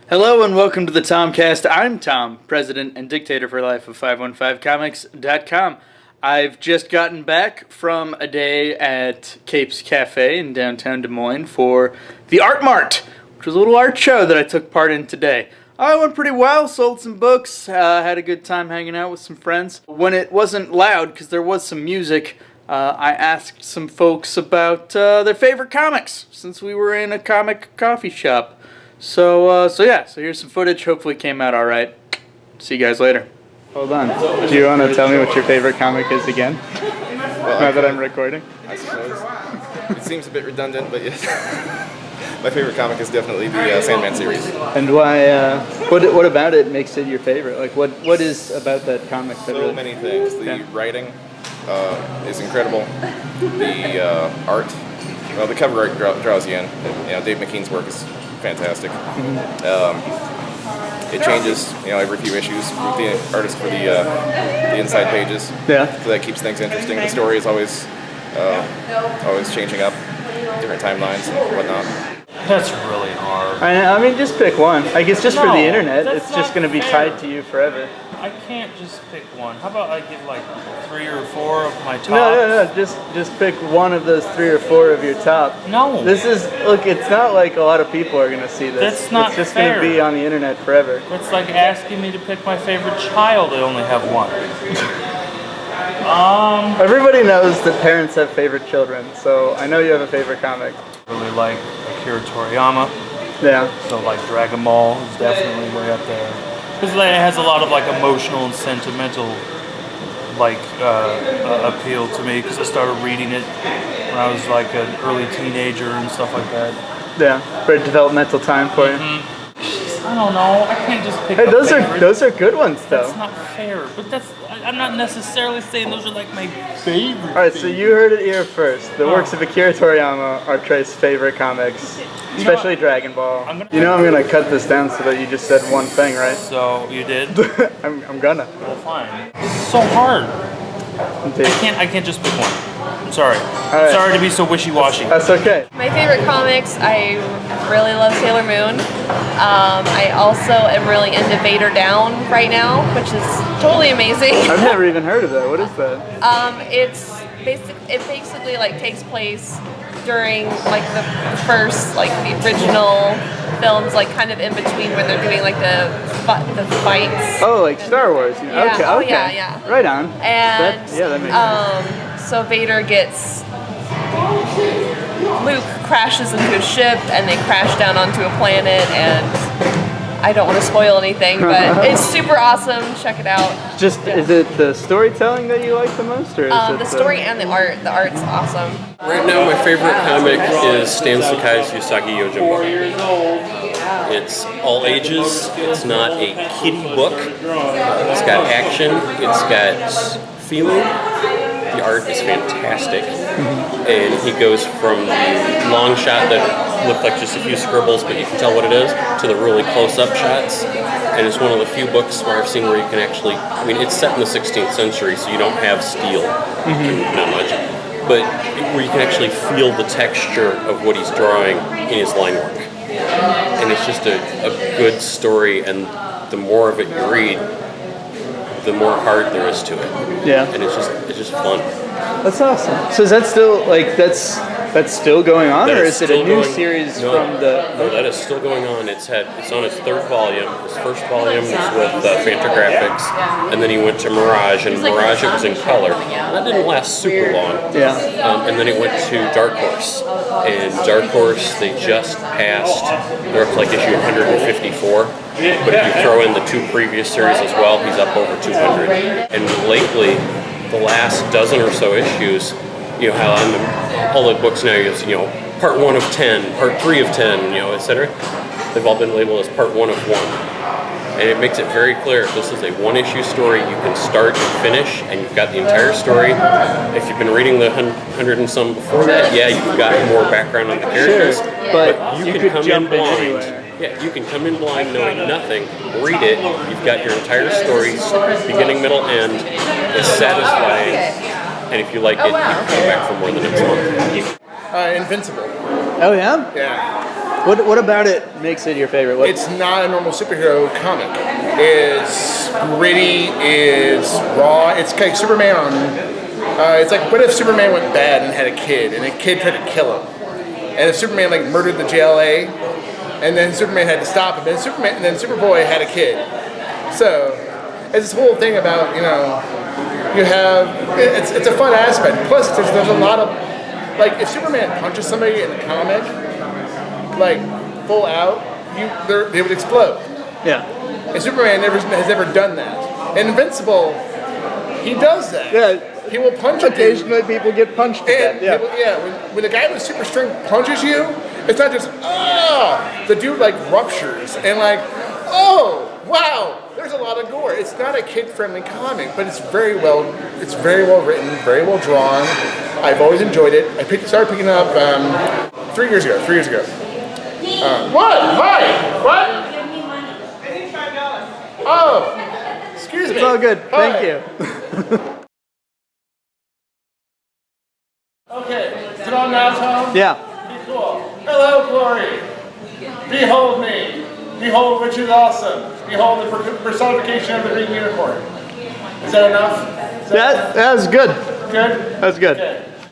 Hello and welcome to the Tomcast. I'm Tom, president and dictator for life of 515comics.com. I've just gotten back from a day at Capes Kafe in downtown Des Moines for the Art Mart, which was a little art show that I took part in today. I went pretty well, sold some books, had a good time hanging out with some friends. When it wasn't loud, because there was some music, I asked some folks about their favorite comics, since we were in a comic coffee shop. So here's some footage. Hopefully it came out all right. See you guys later. Hold on. Do you want to tell me what your favorite comic is again? Well, now that I'm recording? I suppose. It seems a bit redundant, but yes. My favorite comic is definitely the Sandman series. And why, what about it makes it your favorite? Like, what is about that comic? That So many things. The writing is incredible. The art, well, the cover art draws you in. Dave McKean's work is fantastic. It changes, every few issues with the artist for the inside pages. Yeah. So that keeps things interesting. The story is always changing up, different timelines and whatnot. That's really hard. I mean, just pick one. Like, it's just for the internet. That's It's just going to be tied to you forever. I can't just pick one. How about I give like 3 or 4 of my top? No. Just pick one of those 3 or 4 of your top. No. Look, it's not like a lotght of people are going to see this. That's not It's just fair. going to be on the internet forever. It's like asking me to pick my favorite child. I only have one. Everybody knows that parents have favorite children, so I know you have a favorite comic. Really like Akira Toriyama. Yeah. So like Dragon Ball is definitely way up there. Because it has a lot of like emotional and sentimental appeal to me. Because I started reading it when I was like an early teenager and stuff like that. Yeah, for a developmental time for you. I don't know. I can't just pick. Hey, those are good ones though. That's not fair. But I'm not necessarily saying those are like my favorite. All right, so you heard it here first. The works of Akira Toriyama are Trey's favorite comics, especially Dragon Ball. I'm gonna cut this down so that you just said one thing, right? So you did? I'm gonna. Well, fine. It's so hard. Indeed. I can't just pick one. I'm sorry. Right. Sorry to be so wishy-washy. That's okay. My favorite comics, I really love Sailor Moon. I also am really into Vader Down right now, which is totally amazing. I've never even heard of that. What is that? It basically like takes place during like the first the original films, like kind of in between when they're doing like the fights. Oh, like Star Wars. Yeah. Okay. Oh, Okay. yeah. Right on. And that makes sense. so Vader gets Luke crashes into a ship and they crash down onto a planet, and I don't want to spoil anything, but it's super awesome. Check it out. Is it the storytelling that you like the most, or is it The story and the art. The art's awesome. Right now, my favorite comic is Stan Sakai's Usagi Yojimbo. It's all ages. It's not a kiddie book. It's got action. It's got feeling. The art is fantastic. And he goes from the long shot that looked like just a few scribbles, but you can tell what it is, to the really close-up shots. And it's one of the few books where I've seen where you can actually, it's set in the 16th century, so you don't have steel, not much, but where you can actually feel the texture of what he's drawing in his line work. And it's just a good story, and the more of it you read, the more heart there is to it. Yeah. And it's just fun. That's awesome. So is that still that's still going on, or is it a new series from the? No, that is still going on. It's on its 3rd volume. His first volume was with Fantagraphics, and then he went to Mirage, and Mirage it was in color. That didn't last super long. Yeah. And then it went to Dark Horse, and Dark Horse they just passed. They're up to like issue 154. But if you throw in the 2 previous series as well, he's up over 200. And lately, the last dozen or so issues, how on all the books now, part 1 of 10, part 3 of 10, etc. They've all been labeled as part 1 of 1. And it makes it very clear, this is a 1-issue story. You can start and finish, and you've got the entire story. If you've been reading the 100 and some before that, you've got more background on the characters. Sure, but you can could come jump in blind. anywhere. Yeah, you can come in blind knowing nothing, read it, you've got your entire story, beginning, middle, end. It's satisfying, and if you like it, you can come back for more than next month. Invincible. Oh yeah. Yeah. What about it makes it your favorite? It's not a normal superhero comic. It's gritty, it's raw, it's like Superman on... it's like, what if Superman went bad and had a kid, and a kid tried to kill him? And if Superman like murdered the JLA, and then Superman had to stop him, and then Superboy had a kid. So, it's this whole thing about, you know, you have... It's a fun aspect. Plus, there's a lot of... Like, if Superman punches somebody in the comic, like, full out, they would explode. Yeah. And Superman has never done that. And Invincible, he does that. Yeah. He will punch a dude. Occasionally people get punched to death. Yeah. When the guy with super strength punches you, it's not just, the dude, like, ruptures. And, like, oh, wow, there's a lot of gore. It's not a kid-friendly comic, but it's very well written, very well drawn. I've always enjoyed it. I started picking up 3 years ago. What? Hi. What? Oh, excuse me. It's all good. Hi. Thank you. Okay, is it on now, Tom? Yeah. Be cool. Hello, Glory. Behold me. Behold which is awesome. Behold the personification of the green unicorn. Is that enough? That was good. Good? That's good. Okay.